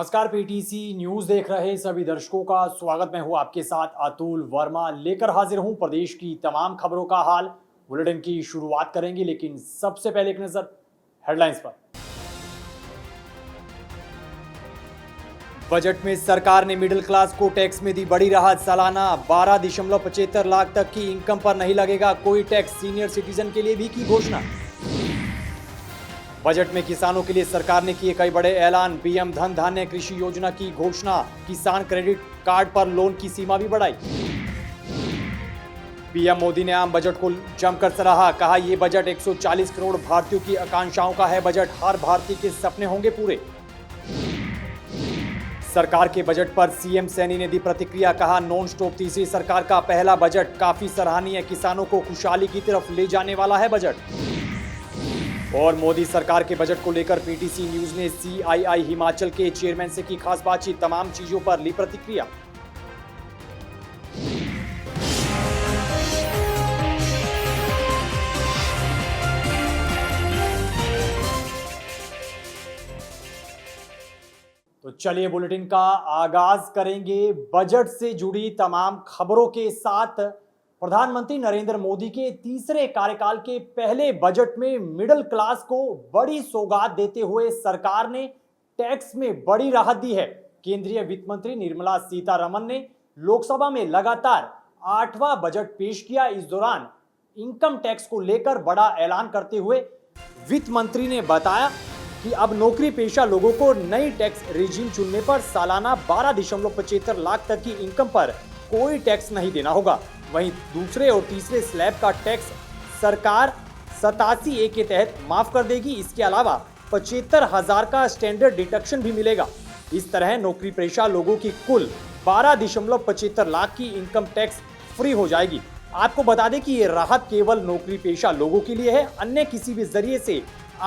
नमस्कार, PTC news देख रहे सभी दर्शकों का स्वागत। मैं हूं आपके साथ अतुल वर्मा, लेकर हाजिर हूं प्रदेश की तमाम खबरों का हाल। बुलेटिन की शुरुआत करेंगे, लेकिन सबसे पहले एक नजर हेडलाइंस पर। बजट में सरकार ने मिडिल क्लास को टैक्स में दी बड़ी राहत। सालाना 12.75 लाख तक की इनकम पर नहीं लगेगा कोई टैक्स। सीनियर सिटीजन के लिए भी की घोषणा। बजट में किसानों के लिए सरकार ने किए कई बड़े ऐलान। पीएम धन धान्य कृषि योजना की घोषणा। किसान क्रेडिट कार्ड पर लोन की सीमा भी बढ़ाई। पीएम मोदी ने आम बजट को जमकर सराहा। कहा, यह बजट 140 करोड़ भारतीयों की आकांक्षाओं का है बजट। हर भारतीय के सपने होंगे पूरे। सरकार के बजट पर सीएम सैनी ने दी प्रतिक्रिया। कहा, नॉन स्टॉप तीसरी सरकार का पहला बजट काफी सराहनीय। किसानों को खुशहाली की तरफ ले जाने वाला है बजट। और मोदी सरकार के बजट को लेकर पीटीसी न्यूज ने सीआईआई हिमाचल के चेयरमैन से की खास बातचीत। तमाम चीजों पर ली प्रतिक्रिया। तो चलिए बुलेटिन का आगाज करेंगे बजट से जुड़ी तमाम खबरों के साथ। प्रधानमंत्री नरेंद्र मोदी के तीसरे कार्यकाल के पहले बजट में मिडिल क्लास को बड़ी सौगात देते हुए सरकार ने टैक्स में बड़ी राहत दी है। केंद्रीय वित्त मंत्री निर्मला सीतारमण ने लोकसभा में लगातार 8वां बजट पेश किया। इस दौरान इनकम टैक्स को लेकर बड़ा ऐलान करते हुए वित्त मंत्री ने बताया कि अब नौकरी पेशा लोगों को नई टैक्स रेजिम चुनने पर सालाना 12.75 लाख तक की इनकम पर कोई टैक्स नहीं देना होगा। वहीं दूसरे और तीसरे स्लैब का टैक्स सरकार 87A के तहत माफ कर देगी। इसके अलावा 75,000 का स्टैंडर्ड डिडक्शन भी मिलेगा। इस तरह नौकरी पेशा लोगों की कुल 12.75 लाख की इनकम टैक्स फ्री हो जाएगी। आपको बता दें कि ये राहत केवल नौकरी पेशा लोगों के लिए है। अन्य किसी भी जरिए से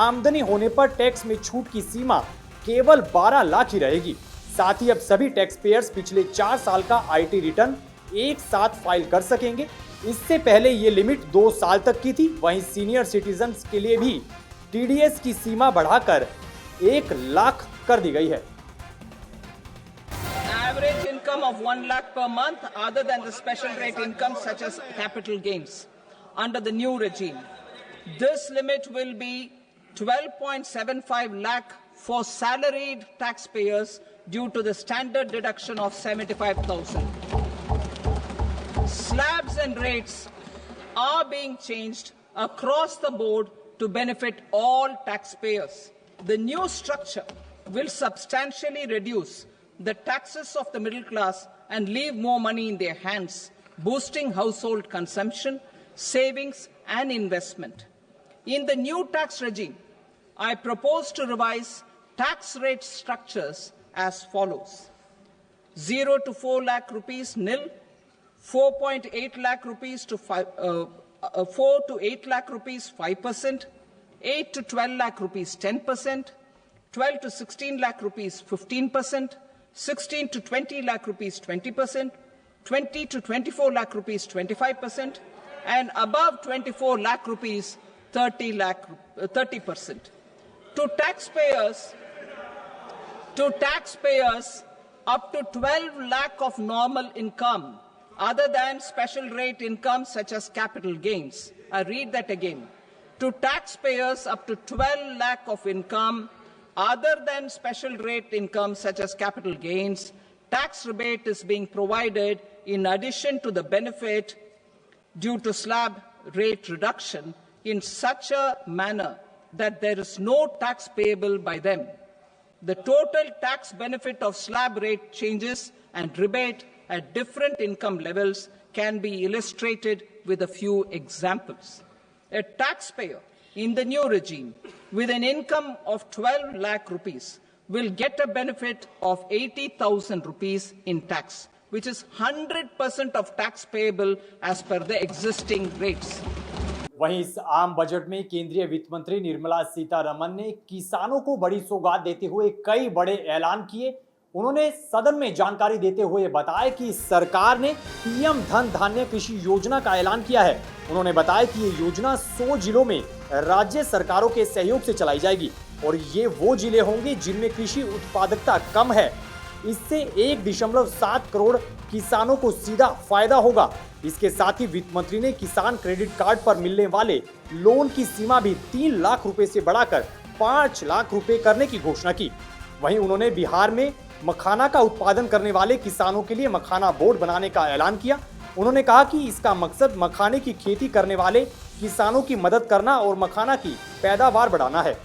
आमदनी होने पर टैक्स में छूट की सीमा केवल 12 लाख ही रहेगी। साथ ही अब सभी टैक्स पेयर्स पिछले 4 साल का आईटी रिटर्न एक साथ फाइल कर सकेंगे। इससे पहले ये लिमिट 2 साल तक की थी। वहीं सीनियर सिटीजन्स के लिए भी टीडीएस की सीमा बढ़ाकर 1 लाख कर दी गई है। Average income of 1 lakh per month other than the special rate income such as capital gains under the new regime. This limit will be 12.75 lakh for salaried taxpayers due to the standard deduction of 75,000. Slabs and rates are being changed across the board to benefit all taxpayers. The new structure will substantially reduce the taxes of the middle class and leave more money in their hands, boosting household consumption, savings and investment. In the new tax regime, I propose to revise tax rate structures as follows. 0 to 4 lakh rupees nil, 4.8 lakh rupees to 4 to 8 lakh rupees 5%, 8 to 12 lakh rupees 10%, 12 to 16 lakh rupees 15%, 16 to 20 lakh rupees 20%, 20 to 24 lakh rupees 25%, and above 24 lakh rupees 30%. To taxpayers up to 12 lakh of normal income other than special rate income such as capital gains. I read that again. To taxpayers up to 12 lakh of income other than special rate income such as capital gains, tax rebate is being provided in addition to the benefit due to slab rate reduction in such a manner that there is no tax payable by them. The total tax benefit of slab rate changes and rebate at different income levels can be illustrated with a few examples. A taxpayer in the new regime with an income of 12 lakh rupees will get a benefit of 80,000 rupees in tax, which is 100% of tax payable as per the existing rates. वहीं इस आम budget में केंद्रीय वित्त मंत्री निर्मला सीतारमण ने किसानों को बड़ी सौगात देते हुए कई बड़े ऐलान किए। उन्होंने सदन में जानकारी देते हुए बताया कि सरकार ने पीएम धन धान्य कृषि योजना का ऐलान किया है। उन्होंने बताया कि ये योजना 100 जिलों में राज्य सरकारों के सहयोग से चलाई जाएगी। और ये वो जिले होंगे जिनमें कृषि उत्पादकता कम है। इससे 1.7 करोड़ किसानों को सीधा फायदा होगा। इसके साथ ही वित्त मंत्री ने किसान क्रेडिट कार्ड पर मिलने वाले लोन की सीमा भी 3 लाख रुपए से बढ़ाकर 5 लाख रुपए करने की घोषणा की। वहीं उन्होंने बिहार में मखाना का उत्पादन करने वाले किसानों के लिए मखाना बोर्ड बनाने का ऐलान किया। उन्होंने कहा कि इसका मकसद मखाने की खेती करने वाले किसानों की मदद करना और मखाना की पैदावार बढ़ाना है।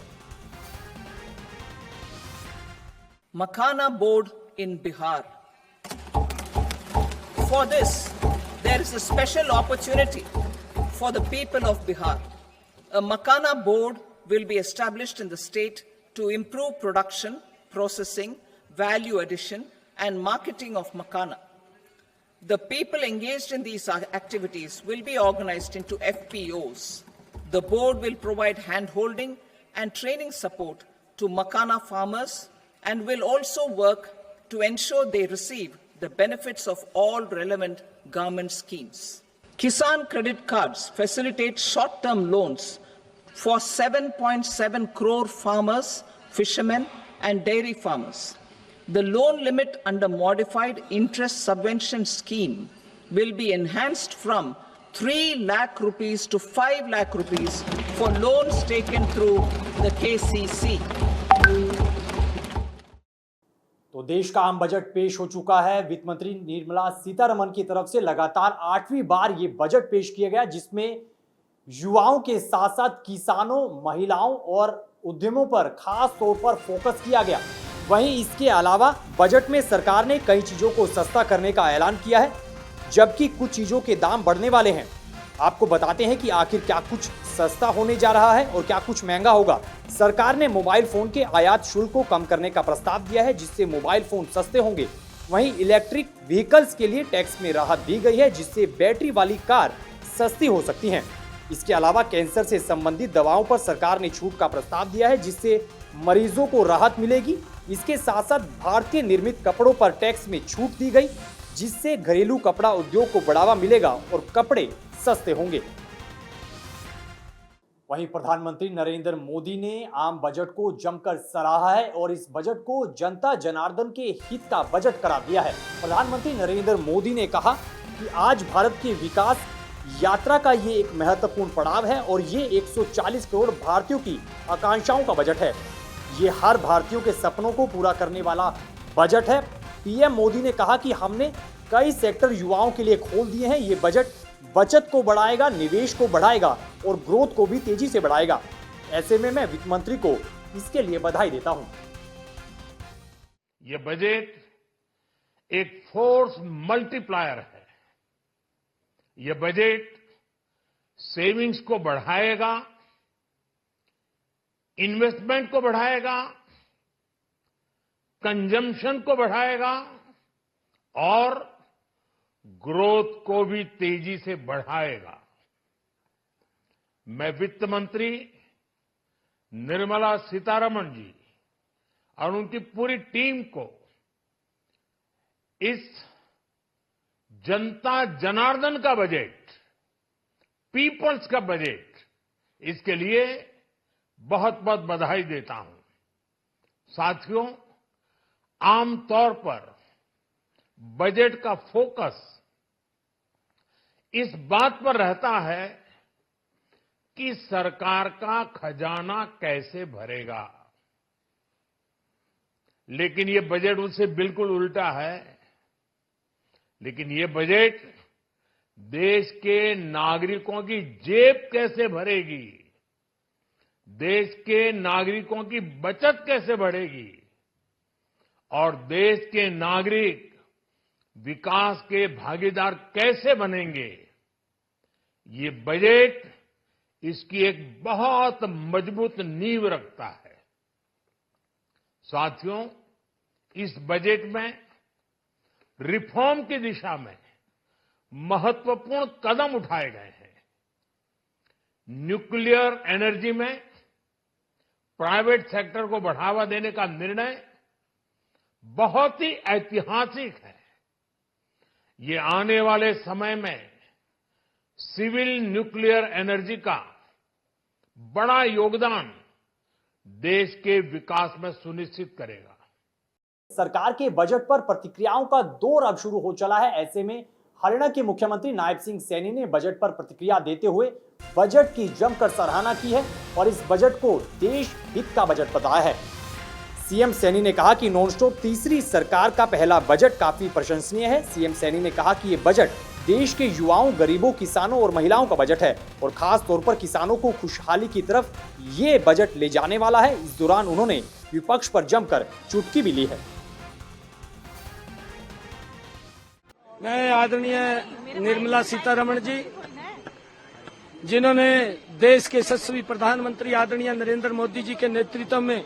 Makhana board in Bihar. For this, there is a special opportunity for the people of Bihar. A Makhana board will be established in the state to improve production, processing, value addition, and marketing of Makhana. The people engaged in these activities will be organized into FPOs. The board will provide hand-holding and training support to Makhana farmers and will also work to ensure they receive the benefits of all relevant government schemes. Kisan credit cards facilitate short-term loans for 7.7 crore farmers, fishermen, and dairy farmers. The loan limit under modified interest subvention scheme will be enhanced from 3 lakh rupees to 5 lakh rupees for loans taken through the KCC. तो देश का आम budget पेश हो चुका है। वित्त मंत्री निर्मला सीतारमण की तरफ से लगातार 8वीं बार ये बजट पेश किया गया, जिसमें युवाओं के साथ साथ किसानों, महिलाओं और उद्यमों पर खास तौर पर फोकस किया गया। वहीं इसके अलावा बजट में सरकार ने कई चीजों को सस्ता करने का ऐलान किया है, जबकि कुछ चीजों के दाम बढ़ने वाले हैं। आपको बताते हैं कि आखिर क्या कुछ सस्ता होने जा रहा है और क्या कुछ महंगा होगा। सरकार ने मोबाइल फोन के आयात शुल्क को कम करने का प्रस्ताव दिया है, जिससे मोबाइल फोन सस्ते होंगे। वहीं इलेक्ट्रिक व्हीकल्स के लिए टैक्स में राहत दी गई है, जिससे बैटरी वाली कार सस्ती हो सकती हैं। इसके अलावा कैंसर से संबंधित दवाओं पर सरकार ने छूट का प्रस्ताव दिया है, जिससे मरीजों को राहत मिलेगी। इसके साथ साथ भारतीय निर्मित कपड़ों पर टैक्स में छूट दी गई, जिससे घरेलू कपड़ा उद्योग को बढ़ावा मिलेगा और कपड़े सस्ते होंगे। वहीं प्रधानमंत्री नरेंद्र मोदी ने आम बजट को जमकर सराहा है और इस बजट को जनता जनार्दन के हित का बजट करार दिया है। प्रधानमंत्री नरेंद्र मोदी ने कहा कि आज भारत की विकास यात्रा का ये एक महत्वपूर्ण पड़ाव है और ये 140 करोड़ भारतीयों की आकांक्षाओं का बजट है। ये हर भारतीयों के सपनों को पूरा करने वाला बजट है। पीएम मोदी ने कहा कि हमने कई सेक्टर युवाओं के लिए खोल दिए हैं। ये बजट बचत को बढ़ाएगा, निवेश को बढ़ाएगा और ग्रोथ को भी तेजी से बढ़ाएगा। ऐसे में मैं वित्त मंत्री को इसके लिए बधाई देता हूं। ये बजट एक फोर्स मल्टीप्लायर है। ये बजट सेविंग्स को बढ़ाएगा, इन्वेस्टमेंट को बढ़ाएगा, कंजम्पशन को बढ़ाएगा और ग्रोथ को भी तेजी से बढ़ाएगा। मैं वित्त मंत्री निर्मला सीतारमण जी और उनकी पूरी टीम को इस जनता जनार्दन का बजट, पीपल्स का बजट, इसके लिए बहुत बहुत बधाई देता हूं। साथियों, आमतौर पर बजट का फोकस इस बात पर रहता है कि सरकार का खजाना कैसे भरेगा, लेकिन ये बजट उससे बिल्कुल उल्टा है। लेकिन ये बजट देश के नागरिकों की जेब कैसे भरेगी, देश के नागरिकों की बचत कैसे बढ़ेगी और देश के नागरिक विकास के भागीदार कैसे बनेंगे, ये बजट इसकी एक बहुत मजबूत नींव रखता है। साथियों, इस बजट में रिफॉर्म की दिशा में महत्वपूर्ण कदम उठाए गए हैं। न्यूक्लियर एनर्जी में प्राइवेट सेक्टर को बढ़ावा देने का निर्णय बहुत ही ऐतिहासिक है। ये आने वाले समय में सिविल न्यूक्लियर एनर्जी का बड़ा योगदान देश के विकास में सुनिश्चित करेगा। सरकार के बजट पर प्रतिक्रियाओं का दौर अब शुरू हो चला है। ऐसे में हरियाणा के मुख्यमंत्री नायब सिंह सैनी ने बजट पर प्रतिक्रिया देते हुए बजट की जमकर सराहना की है और इस बजट को देश हित का बजट बताया है। सीएम सैनी ने कहा कि नॉन स्टॉप तीसरी सरकार का पहला बजट काफी प्रशंसनीय है। सीएम सैनी ने कहा कि ये बजट देश के युवाओं, गरीबों, किसानों और महिलाओं का बजट है और खास तौर पर किसानों को खुशहाली की तरफ ये बजट ले जाने वाला है। इस दौरान उन्होंने विपक्ष पर जमकर चुटकी भी ली है। मैं आदरणीय निर्मला सीतारमण जी, जिन्होंने देश के यशस्वी प्रधानमंत्री आदरणीय नरेंद्र मोदी जी के नेतृत्व में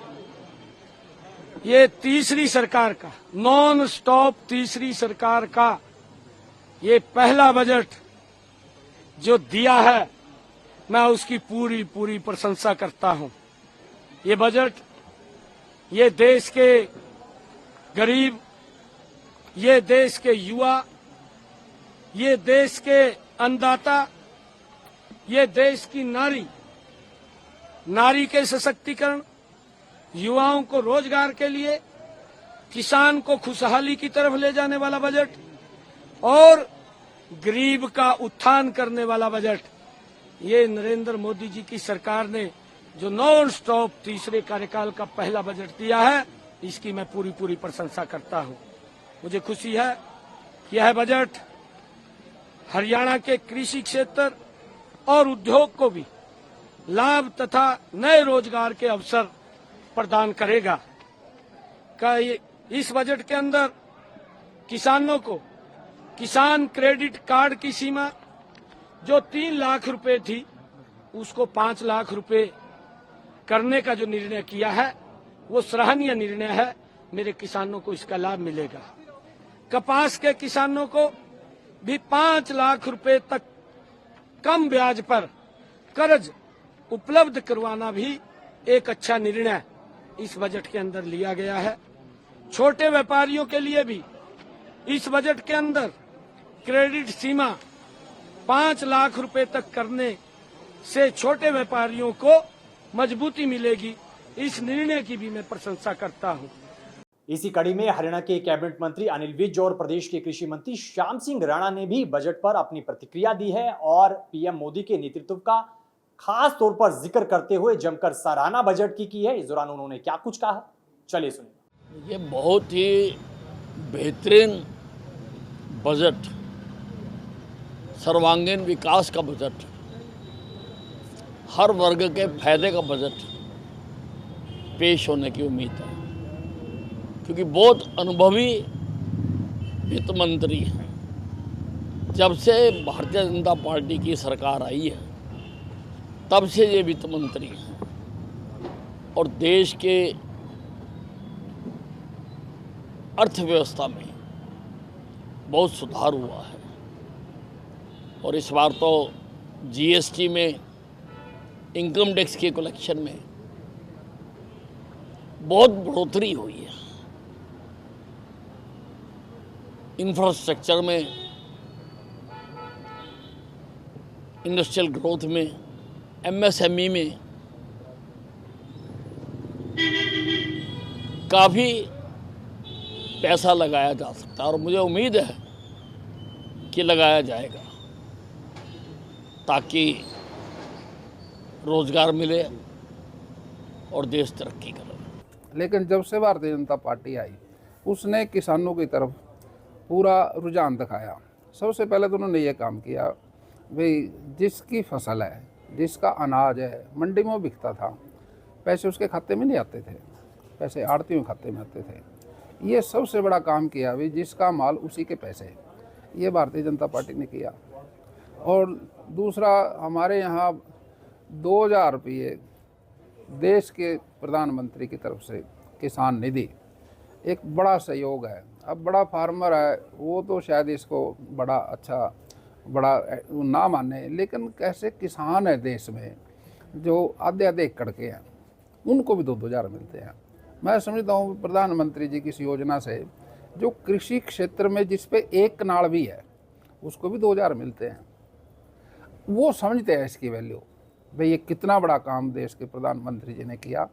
ये तीसरी सरकार का, नॉन स्टॉप तीसरी सरकार का ये पहला बजट जो दिया है, मैं उसकी पूरी पूरी प्रशंसा करता हूं। ये बजट ये देश के गरीब, ये देश के युवा, ये देश के अन्नदाता, ये देश की नारी के सशक्तिकरण, युवाओं को रोजगार के लिए, किसान को खुशहाली की तरफ ले जाने वाला बजट और गरीब का उत्थान करने वाला बजट, ये नरेंद्र मोदी जी की सरकार ने जो नॉन स्टॉप तीसरे कार्यकाल का पहला बजट दिया है, इसकी मैं पूरी पूरी प्रशंसा करता हूं। मुझे खुशी है कि यह बजट हरियाणा के कृषि क्षेत्र और उद्योग को भी लाभ तथा नए रोजगार के अवसर प्रदान करेगा। इस बजट के अंदर किसानों को किसान क्रेडिट कार्ड की सीमा जो 3 लाख रुपए थी, उसको 5 लाख रुपए करने का जो निर्णय किया है, वो सराहनीय निर्णय है। मेरे किसानों को इसका लाभ मिलेगा। कपास के किसानों को भी 5 लाख रुपए तक कम ब्याज पर कर्ज उपलब्ध करवाना भी एक अच्छा निर्णय इस बजट के अंदर लिया गया है। छोटे व्यापारियों के लिए भी इस बजट के अंदर क्रेडिट सीमा 5 लाख रुपए तक करने से छोटे व्यापारियों को मजबूती मिलेगी। इस निर्णय की भी मैं प्रशंसा करता हूं। इसी कड़ी में हरियाणा के कैबिनेट मंत्री अनिल विज और प्रदेश के कृषि मंत्री श्याम सिंह राणा ने भी बजट पर अपनी प्रतिक्रिया दी है और पीएम मोदी के नेतृत्व का खास तौर पर जिक्र करते हुए जमकर सराहना बजट की है। इस दौरान उन्होंने क्या कुछ कहा, चलिए सुनिए। ये बहुत ही बेहतरीन बजट, सर्वांगीण विकास का बजट, हर वर्ग के फायदे का बजट पेश होने की उम्मीद है, क्योंकि बहुत अनुभवी वित्त मंत्री हैं। जब से भारतीय जनता पार्टी की सरकार आई है, तब से ये वित्त मंत्री हैं और देश के अर्थव्यवस्था में बहुत सुधार हुआ है। और इस बार तो जीएसटी में, इनकम टैक्स के कलेक्शन में बहुत बढ़ोतरी हुई है। इंफ्रास्ट्रक्चर में, इंडस्ट्रियल ग्रोथ में, एमएसएमई में काफ़ी पैसा लगाया जा सकता है और मुझे उम्मीद है कि लगाया जाएगा, ताकि रोजगार मिले और देश तरक्की करे। लेकिन जब से भारतीय जनता पार्टी आई, उसने किसानों की तरफ पूरा रुझान दिखाया। सबसे पहले तो उन्होंने ये काम किया, भाई जिसकी फसल है, जिसका अनाज है, मंडी में बिकता था, पैसे उसके खाते में नहीं आते थे, पैसे आड़तियों के खाते में आते थे। ये सबसे बड़ा काम किया, भाई जिसका माल उसी के पैसे, ये भारतीय जनता पार्टी ने किया। और दूसरा, हमारे यहाँ 2000 रुपये देश के प्रधानमंत्री की तरफ से किसान निधि एक बड़ा सहयोग है। अब बड़ा फार्मर है, वो तो शायद इसको बड़ा अच्छा बड़ा ना माने, लेकिन कैसे किसान है देश में जो आधे एकड़ के हैं, उनको भी 2-2 हज़ार मिलते हैं। मैं समझता हूँ प्रधानमंत्री जी की इस योजना से जो कृषि क्षेत्र में जिस पे एक कनाल भी है, उसको भी 2,000 मिलते हैं। वो समझते हैं इसकी वैल्यू, भाई ये कितना बड़ा काम देश के प्रधानमंत्री जी ने किया।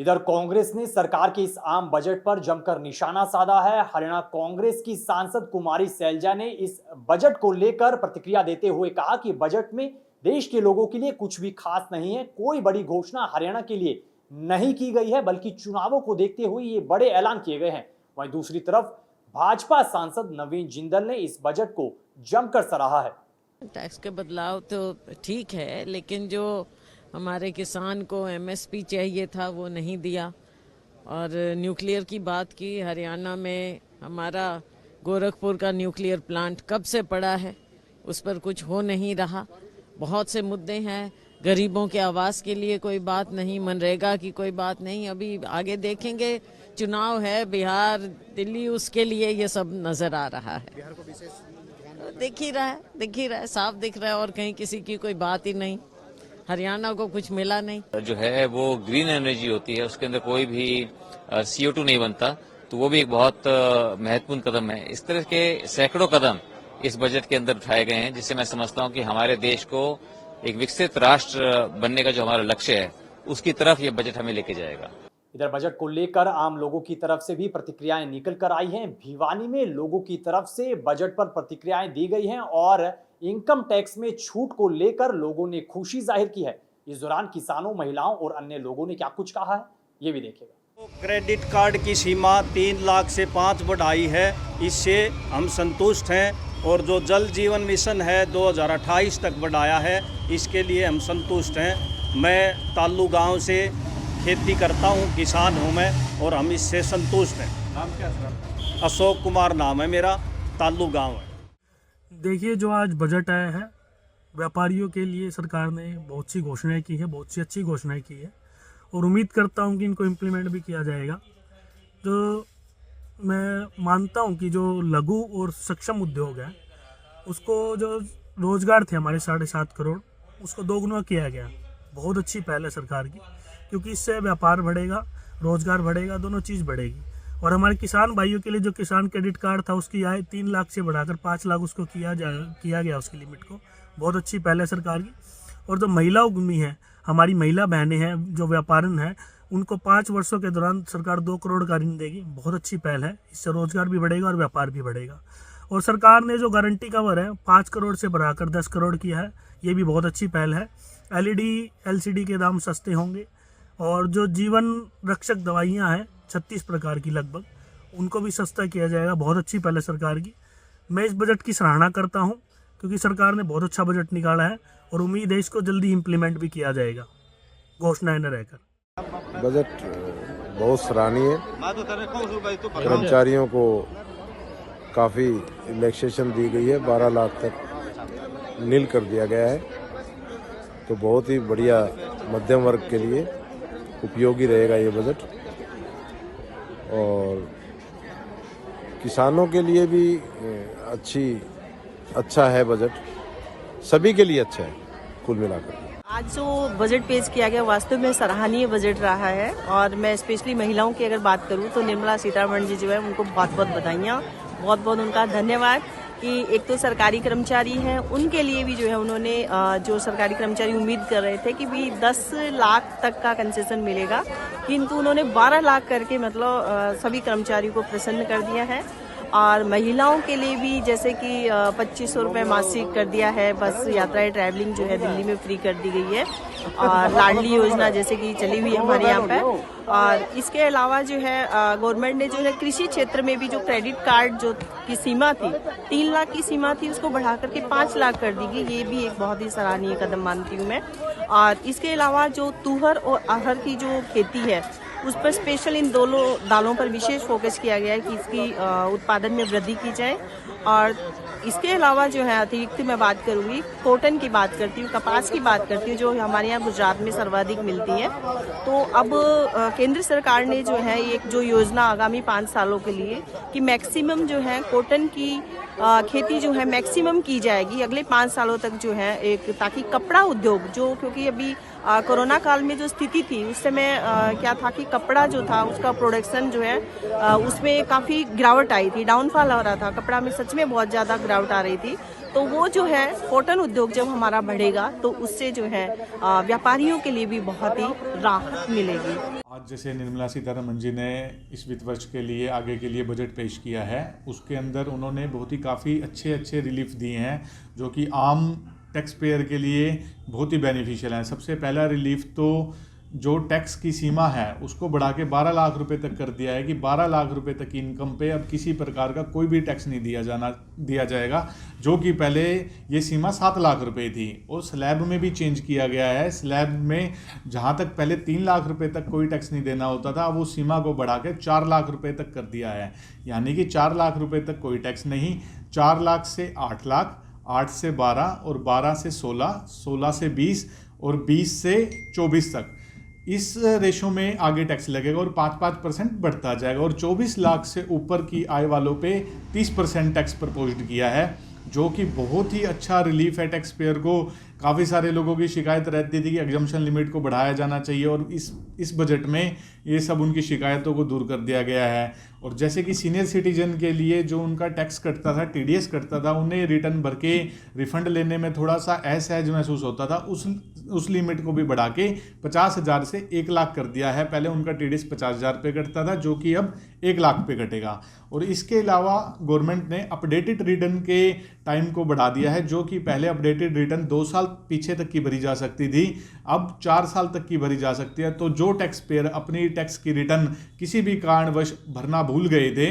इधर कांग्रेस ने सरकार के इस आम बजट पर जमकर निशाना साधा है। हरियाणा कांग्रेस की सांसद कुमारी सैलजा ने इस बजट को लेकर प्रतिक्रिया देते हुए कहा कि बजट में देश के लोगों के लिए कुछ भी खास नहीं है, कोई बड़ी घोषणा हरियाणा के लिए नहीं की गई है, बल्कि चुनावों को देखते हुए ये बड़े ऐलान किए गए हैं। वहीं दूसरी तरफ भाजपा सांसद नवीन जिंदल ने इस बजट को जमकर सराहा है। टैक्स के बदलाव तो ठीक है, लेकिन जो हमारे किसान को एमएसपी चाहिए था वो नहीं दिया। और न्यूक्लियर की बात की, हरियाणा में हमारा गोरखपुर का न्यूक्लियर प्लांट कब से पड़ा है, उस पर कुछ हो नहीं रहा। बहुत से मुद्दे हैं, गरीबों के आवास के लिए कोई बात नहीं, मनरेगा की कोई बात नहीं। अभी आगे देखेंगे, चुनाव है बिहार दिल्ली, उसके लिए ये सब नजर आ रहा है। बिहार को विशेष दिख ही रहा है, साफ दिख रहा है, और कहीं किसी की कोई बात ही नहीं। हरियाणा को कुछ मिला नहीं। जो है वो ग्रीन एनर्जी होती है, उसके अंदर कोई भी CO2 नहीं बनता, तो वो भी एक बहुत महत्वपूर्ण कदम है। इस तरह के सैकड़ों कदम इस बजट के अंदर उठाए गए हैं, जिससे मैं समझता हूं कि हमारे देश को एक विकसित राष्ट्र बनने का जो हमारा लक्ष्य है, उसकी तरफ ये बजट हमें लेके जाएगा। इधर बजट को लेकर आम लोगों की तरफ से भी प्रतिक्रियाएं निकल कर आई हैं। भिवानी में लोगों की तरफ से बजट पर प्रतिक्रियाएं दी गई हैं और इनकम टैक्स में छूट को लेकर लोगों ने खुशी जाहिर की है। इस दौरान किसानों, महिलाओं और अन्य लोगों ने क्या कुछ कहा है, ये भी देखिएगा। क्रेडिट कार्ड की सीमा 3 लाख से 5 बढ़ाई है, इससे हम संतुष्ट हैं। और जो जल जीवन मिशन है 2028 तक बढ़ाया है, इसके लिए हम संतुष्ट हैं। मैं ताल्लू गांव से खेती करता हूं, किसान हूं मैं, और हम इससे संतुष्ट हैं। नाम क्या सर? अशोक कुमार नाम है मेरा, ताल्लू गांव है। देखिए, जो आज बजट आया है, व्यापारियों के लिए सरकार ने बहुत सी घोषणाएं की है, बहुत सी अच्छी घोषणाएं की है, और उम्मीद करता हूं कि इनको इम्प्लीमेंट भी किया जाएगा। तो मैं मानता हूं कि जो लघु और सक्षम उद्योग है, उसको जो रोजगार थे हमारे 7.5 करोड़, उसको दोगुना किया गया। बहुत अच्छी पहल है सरकार की, क्योंकि इससे व्यापार बढ़ेगा, रोजगार बढ़ेगा, दोनों चीज़ बढ़ेगी। और हमारे किसान भाइयों के लिए जो किसान क्रेडिट कार्ड था, उसकी आय 3 लाख से बढ़ाकर 5 लाख उसको किया गया, उसकी लिमिट को। बहुत अच्छी पहल है सरकार की। और जो महिला उद्यमी है, हमारी महिला बहनें हैं जो व्यापारन हैं, उनको 5 वर्षों के दौरान सरकार 2 करोड़ का ऋण देगी। बहुत अच्छी पहल है, इससे रोजगार भी बढ़ेगा और व्यापार भी बढ़ेगा। और सरकार ने जो गारंटी कवर है 5 करोड़ से बढ़ाकर 10 करोड़ किया है, ये भी बहुत अच्छी पहल है। LED LCD के दाम सस्ते होंगे, और जो जीवन रक्षक दवाइयाँ हैं 36 प्रकार की लगभग, उनको भी सस्ता किया जाएगा। बहुत अच्छी पहल है सरकार की। मैं इस बजट की सराहना करता हूँ, क्योंकि सरकार ने बहुत अच्छा बजट निकाला है, और उम्मीद है इसको जल्दी इम्प्लीमेंट भी किया जाएगा, घोषणाएं न रहकर। बजट बहुत सराहनीय है। कर्मचारियों को काफ़ी रिलैक्सेशन दी गई है, 12 लाख तक नील कर दिया गया है, तो बहुत ही बढ़िया मध्यम वर्ग के लिए उपयोगी रहेगा ये बजट। और किसानों के लिए भी अच्छा है बजट, सभी के लिए अच्छा है कुल मिलाकर। आज जो बजट पेश किया गया वास्तव में सराहनीय बजट रहा है। और मैं स्पेशली महिलाओं की अगर बात करूं तो निर्मला सीतारमण जी जो है, उनको बहुत बहुत बधाइयाँ, बहुत बहुत उनका धन्यवाद कि एक तो सरकारी कर्मचारी हैं, उनके लिए भी जो है उन्होंने जो सरकारी कर्मचारी उम्मीद कर रहे थे कि भी 10 लाख तक का कंसेशन मिलेगा, किंतु उन्होंने 12 लाख करके मतलब सभी कर्मचारियों को प्रसन्न कर दिया है। और महिलाओं के लिए भी जैसे कि 2500 रुपये मासिक कर दिया है, बस यात्राएं ट्रैवलिंग जो है दिल्ली में फ्री कर दी गई है। और लाडली योजना जैसे कि चली हुई है हमारे यहाँ पे। और इसके अलावा जो है गवर्नमेंट ने जो है कृषि क्षेत्र में भी जो क्रेडिट कार्ड जो की सीमा थी 3 लाख की सीमा थी, उसको बढ़ा करके 5 लाख कर दी गई। ये भी एक बहुत ही सराहनीय कदम मानती हूँ मैं। और इसके अलावा जो तुहर और अरहर की जो खेती है, उस पर स्पेशल इन दोनों दालों पर विशेष फोकस किया गया है कि इसकी उत्पादन में वृद्धि की जाए। और इसके अलावा जो है अतिरिक्त मैं बात करूंगी, कॉटन की बात करती हूँ, कपास की बात करती हूँ, जो हमारे यहाँ गुजरात में सर्वाधिक मिलती है। तो अब केंद्र सरकार ने जो है एक जो योजना आगामी 5 सालों के लिए कि मैक्सिमम जो है कॉटन की खेती जो है मैक्सिमम की जाएगी अगले 5 सालों तक जो है, एक ताकि कपड़ा उद्योग जो, क्योंकि अभी कोरोना काल में जो स्थिति थी उस समय क्या था कि कपड़ा जो था उसका प्रोडक्शन जो है उसमें काफ़ी गिरावट आई थी, डाउनफॉल हो रहा था, कपड़ा में सच में बहुत ज़्यादा गिरावट आ रही थी। तो वो जो है कॉटन उद्योग जब हमारा बढ़ेगा तो उससे जो है व्यापारियों के लिए भी बहुत ही राहत मिलेगी। आज जैसे निर्मला सीतारमण जी ने इस वित्त वर्ष के लिए आगे के लिए बजट पेश किया है, उसके अंदर उन्होंने बहुत ही काफ़ी अच्छे रिलीफ दिए हैं जो कि आम टैक्स पेयर के लिए बहुत ही बेनिफिशियल हैं। सबसे पहला रिलीफ तो जो टैक्स की सीमा है उसको बढ़ा के 12 लाख रुपए तक कर दिया है कि 12 लाख रुपए तक की इनकम पे अब किसी प्रकार का कोई भी टैक्स नहीं दिया जाएगा, जो कि पहले ये सीमा 7 लाख रुपए थी। और स्लैब में भी चेंज किया गया है। स्लैब में जहाँ तक पहले 3 लाख रुपए तक कोई टैक्स नहीं देना होता था, अब वो सीमा को बढ़ा के 4 लाख रुपए तक कर दिया है। यानी कि 4 लाख रुपए तक कोई टैक्स नहीं, 4 लाख से 8 लाख, 8 से 12 और 12 से 16, 16 से 20 और 20 से 24 तक इस रेशो में आगे टैक्स लगेगा और 5% बढ़ता जाएगा। और 24 लाख से ऊपर की आय वालों पे 30% टैक्स प्रपोज्ड किया है, जो कि बहुत ही अच्छा रिलीफ है टैक्स पेयर को। काफ़ी सारे लोगों की शिकायत रहती थी कि एग्जम्पशन लिमिट को बढ़ाया जाना चाहिए, और इस बजट में ये सब उनकी शिकायतों को दूर कर दिया गया है। और जैसे कि सीनियर सिटीजन के लिए जो उनका टैक्स कटता था, टीडीएस कटता था, उन्हें रिटर्न भर के रिफंड लेने में थोड़ा सा असहज महसूस होता था, उस लिमिट को भी बढ़ा के 50,000 से 1 लाख कर दिया है। पहले उनका टीडीएस 50,000 पे कटता था, जो कि अब 1 लाख पे कटेगा। और इसके अलावा गवर्नमेंट ने अपडेटेड रिटर्न के टाइम को बढ़ा दिया है, जो कि पहले अपडेटेड रिटर्न 2 साल पीछे तक की भरी जा सकती थी, अब 4 साल तक की भरी जा सकती है। तो जो टैक्स पेयर अपनी टैक्स की रिटर्न किसी भी कारणवश भरना भूल गए थे,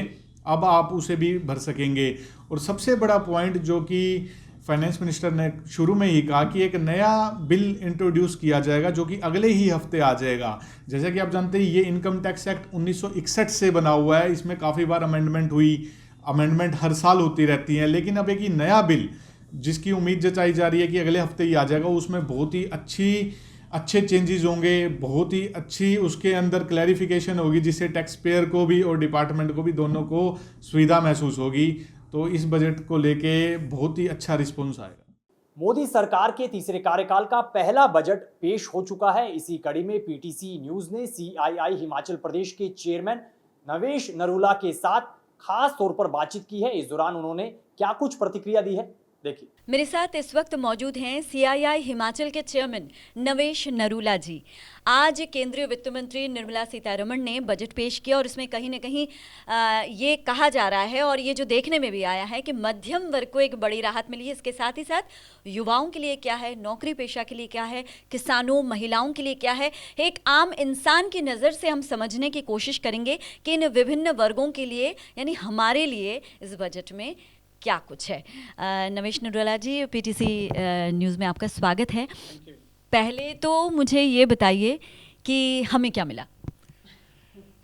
अब आप उसे भी भर सकेंगे। और सबसे बड़ा पॉइंट जो कि फाइनेंस मिनिस्टर ने शुरू में ही कहा कि एक नया बिल इंट्रोड्यूस किया जाएगा, जो कि अगले ही हफ्ते आ जाएगा। जैसा कि आप जानते हैं, ये इनकम टैक्स एक्ट 1961 से बना हुआ है। इसमें काफ़ी बार अमेंडमेंट हुई, अमेंडमेंट हर साल होती रहती हैं, लेकिन अब एक नया बिल जिसकी उम्मीद जताई जा रही है कि अगले हफ्ते ही आ जाएगा, उसमें बहुत ही अच्छे चेंजेस होंगे, बहुत ही अच्छी उसके अंदर क्लैरिफिकेशन होगी, जिससे टैक्स पेयर को भी और डिपार्टमेंट को भी दोनों को सुविधा महसूस होगी। तो इस बजट को लेके बहुत ही अच्छा रिस्पॉन्स आएगा। मोदी सरकार के तीसरे कार्यकाल का पहला बजट पेश हो चुका है। इसी कड़ी में पीटीसी न्यूज ने सीआईआई हिमाचल प्रदेश के चेयरमैन नवेश नरूला के साथ खास तौर पर बातचीत की है। इस दौरान उन्होंने क्या कुछ प्रतिक्रिया दी है, देखिए। मेरे साथ इस वक्त मौजूद हैं सीआईआई हिमाचल के चेयरमैन नवेश नरूला जी। आज केंद्रीय वित्त मंत्री निर्मला सीतारमण ने बजट पेश किया और इसमें कहीं ना कहीं ये कहा जा रहा है, और ये जो देखने में भी आया है, कि मध्यम वर्ग को एक बड़ी राहत मिली है। इसके साथ ही साथ युवाओं के लिए क्या है, नौकरी पेशा के लिए क्या है, किसानों, महिलाओं के लिए क्या है, एक आम इंसान की नज़र से हम समझने की कोशिश करेंगे कि इन विभिन्न वर्गों के लिए, यानी हमारे लिए इस बजट में क्या कुछ है। नवेश नरूला जी, पीटीसी न्यूज़ में आपका स्वागत है। पहले तो मुझे ये बताइए कि हमें क्या मिला।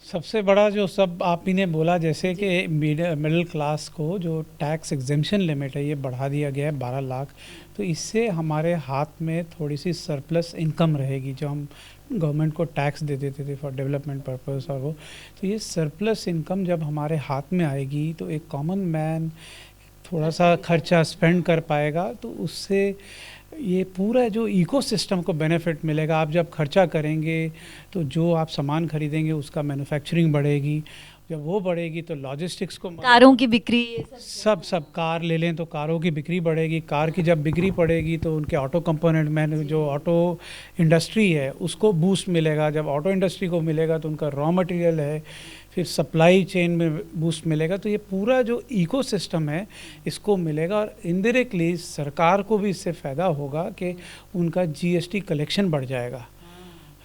सबसे बड़ा जो सब आप ही ने बोला, जैसे कि मिडिल क्लास को जो टैक्स एग्जेम्पशन लिमिट है ये बढ़ा दिया गया है 12 लाख, तो इससे हमारे हाथ में थोड़ी सी सरप्लस इनकम रहेगी, जो हम गवर्नमेंट को टैक्स दे देते थे फॉर डेवलपमेंट पर्पस, और वो तो ये सरप्लस इनकम जब हमारे हाथ में आएगी तो एक कॉमन मैन थोड़ा सा खर्चा स्पेंड कर पाएगा, तो उससे ये पूरा जो इकोसिस्टम को बेनिफिट मिलेगा। आप जब खर्चा करेंगे तो जो आप सामान खरीदेंगे उसका मैन्युफैक्चरिंग बढ़ेगी, जब वो बढ़ेगी तो लॉजिस्टिक्स को, कारों की बिक्री, सब कार ले लें तो कारों की बिक्री बढ़ेगी। कार की जब बिक्री बढ़ेगी तो उनके ऑटो कंपोनेंट में जो ऑटो इंडस्ट्री है उसको बूस्ट मिलेगा। जब ऑटो इंडस्ट्री को मिलेगा तो उनका रॉ मटेरियल है, फिर सप्लाई चेन में बूस्ट मिलेगा। तो ये पूरा जो इकोसिस्टम है इसको मिलेगा, और इनडायरेक्टली सरकार को भी इससे फ़ायदा होगा कि उनका जीएसटी कलेक्शन बढ़ जाएगा।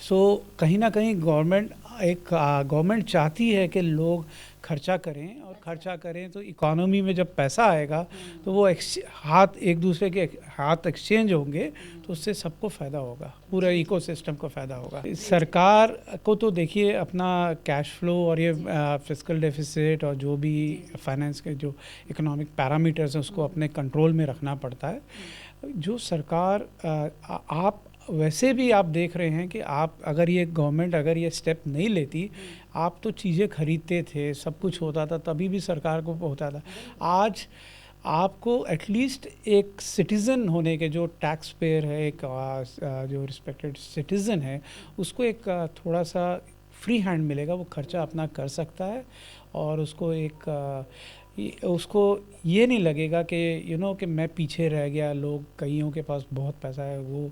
सो कहीं ना कहीं गवर्नमेंट चाहती है कि लोग खर्चा करें, और खर्चा करें तो इकोनॉमी में जब पैसा आएगा तो वो एक दूसरे के हाथ एक्सचेंज होंगे, तो उससे सबको फ़ायदा होगा, पूरा इकोसिस्टम को फ़ायदा होगा। सरकार को तो देखिए अपना कैश फ्लो और ये फिस्कल डेफिसिट और जो भी फाइनेंस के जो इकोनॉमिक पैरामीटर्स हैं उसको अपने कंट्रोल में रखना पड़ता है। जो सरकार आप वैसे भी आप देख रहे हैं कि आप अगर ये स्टेप नहीं लेती, आप तो चीज़ें खरीदते थे, सब कुछ होता था, तभी भी सरकार को होता था। आज आपको एटलीस्ट एक सिटीज़न होने के, जो टैक्स पेयर है, एक जो रिस्पेक्टेड सिटीज़न है, उसको एक थोड़ा सा फ्री हैंड मिलेगा, वो खर्चा अपना कर सकता है, और उसको एक उसको ये नहीं लगेगा कि कि मैं पीछे रह गया। लोग कईयों के पास बहुत पैसा है, वो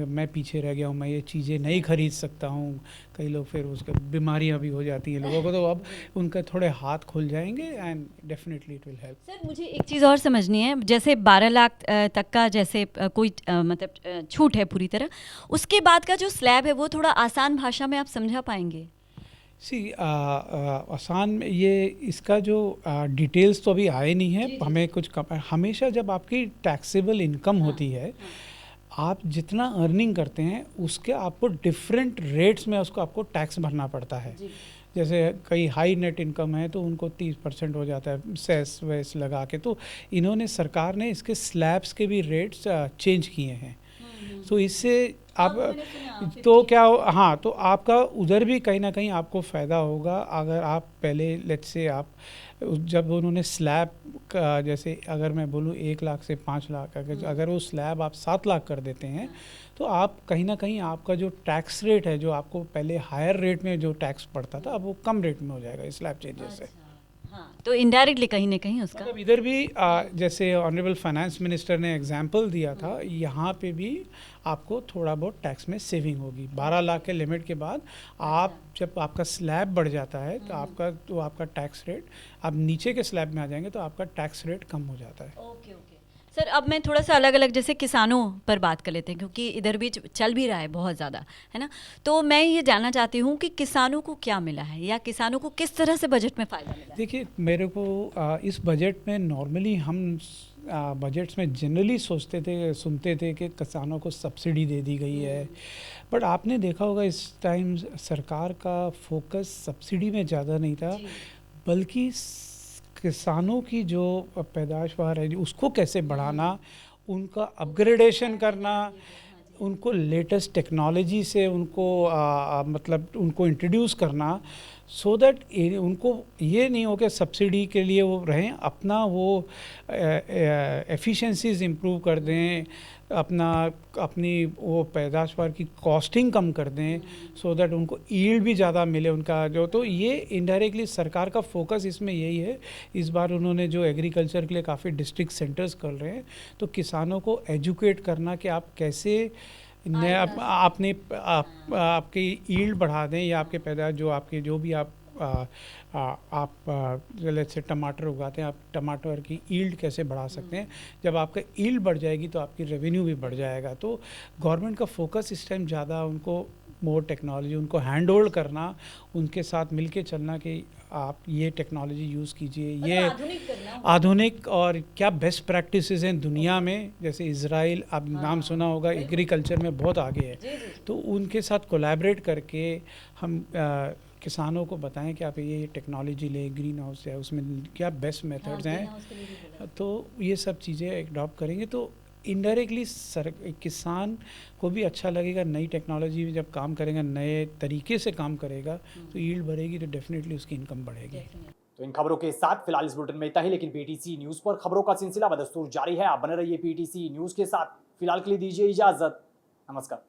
मैं पीछे रह गया हूँ, मैं ये चीज़ें नहीं खरीद सकता हूँ। कई लोग फिर उसके बीमारियाँ भी हो जाती हैं लोगों को, तो अब उनके थोड़े हाथ खुल जाएंगे and definitely it will help. Sir मुझे एक चीज़ और समझनी है, जैसे 12 लाख तक का जैसे कोई मतलब छूट है पूरी तरह, उसके बाद का जो स्लैब है वो थोड़ा आसान भाषा में आप समझा पाएंगे? आसान ये इसका जो डिटेल्स तो अभी आए नहीं है हमें कुछ हमेशा जब आपकी टैक्सेबल इनकम होती है, आप जितना अर्निंग करते हैं उसके आपको डिफरेंट रेट्स में उसको आपको टैक्स भरना पड़ता है। जैसे कई हाई नेट इनकम है तो उनको 30% हो जाता है सेस वेस लगा के। तो इन्होंने सरकार ने इसके स्लैब्स के भी रेट्स चेंज किए हैं। तो इससे आप तो क्या हाँ, तो आपका उधर भी कहीं ना कहीं आपको फ़ायदा होगा। अगर आप पहले लेट्स से आप जब उन्होंने स्लैब का, जैसे अगर मैं बोलूँ 1 लाख से 5 लाख, अगर वो स्लैब आप 7 लाख कर देते हैं तो आप कहीं ना कहीं आपका जो टैक्स रेट है, जो आपको पहले हायर रेट में जो टैक्स पड़ता था, अब वो कम रेट में हो जाएगा स्लैब चेंजेस से। हाँ, तो इनडायरेक्टली कहीं ना कहीं उसका मतलब इधर भी जैसे ऑनरेबल फाइनेंस मिनिस्टर ने एग्जांपल दिया था, यहाँ पे भी आपको थोड़ा बहुत टैक्स में सेविंग होगी। 12 लाख के लिमिट के बाद आप जब आपका स्लैब बढ़ जाता है तो आपका टैक्स रेट, आप नीचे के स्लैब में आ जाएंगे तो आपका टैक्स रेट कम हो जाता है। ओके ओके सर, अब मैं थोड़ा सा अलग अलग जैसे किसानों पर बात कर लेते हैं, क्योंकि इधर भी चल भी रहा है बहुत ज़्यादा, है ना। तो मैं ये जानना चाहती हूँ कि किसानों को क्या मिला है, या किसानों को किस तरह से बजट में फ़ायदा मिला है? देखिए, मेरे को इस बजट में नॉर्मली हम बजट्स में जनरली सुनते थे कि किसानों को सब्सिडी दे दी गई है, बट आपने देखा होगा इस टाइम सरकार का फोकस सब्सिडी में ज़्यादा नहीं था, बल्कि किसानों की जो पैदावार है उसको कैसे बढ़ाना, उनका अपग्रेडेशन करना, उनको लेटेस्ट टेक्नोलॉजी से उनको मतलब उनको इंट्रोड्यूस करना, सो दैट उनको ये नहीं हो कि सब्सिडी के लिए वो रहें, अपना वो एफिशिएंसीज इम्प्रूव कर दें, अपनी वो पैदावार की कॉस्टिंग कम कर दें, सो दैट उनको ईल्ड भी ज़्यादा मिले उनका जो। तो ये इनडायरेक्टली सरकार का फोकस इसमें यही है। इस बार उन्होंने जो एग्रीकल्चर के लिए काफ़ी डिस्ट्रिक्ट सेंटर्स कर रहे हैं, तो किसानों को एजुकेट करना कि आप कैसे आपकी ईल्ड बढ़ा दें, या आपके पैदावार जो आपके जो भी आप जैसे टमाटर उगाते हैं, आप टमाटर की ईल्ड कैसे बढ़ा सकते हैं। जब आपका ईल्ड बढ़ जाएगी तो आपकी रेवेन्यू भी बढ़ जाएगा। तो गवर्नमेंट का फोकस इस टाइम ज़्यादा उनको मोर टेक्नोलॉजी, उनको हैंड होल्ड करना, उनके साथ मिलके चलना कि आप ये टेक्नोलॉजी यूज़ कीजिए, ये आधुनिक और क्या बेस्ट प्रैक्टिसेस हैं दुनिया में। जैसे इजराइल, आप नाम सुना होगा, एग्रीकल्चर में बहुत आगे है, तो उनके साथ कोलैबोरेट करके हम किसानों को बताएं कि आप ये टेक्नोलॉजी ले, ग्रीन हाउस है उसमें क्या बेस्ट मेथड्स हैं, तो ये सब चीज़ें एडॉप्ट करेंगे तो इनडायरेक्टली किसान को भी अच्छा लगेगा। नई टेक्नोलॉजी में जब काम करेगा, नए तरीके से काम करेगा, तो यील्ड बढ़ेगी, तो डेफिनेटली उसकी इनकम बढ़ेगी। तो इन खबरों के साथ फिलहाल इस बुलेटिन में इतना ही, लेकिन पीटीसी न्यूज़ पर खबरों का सिलसिला बदस्तूर जारी है। आप बने रहिए पीटीसी न्यूज़ के साथ। फिलहाल के लिए दीजिए इजाजत, नमस्कार।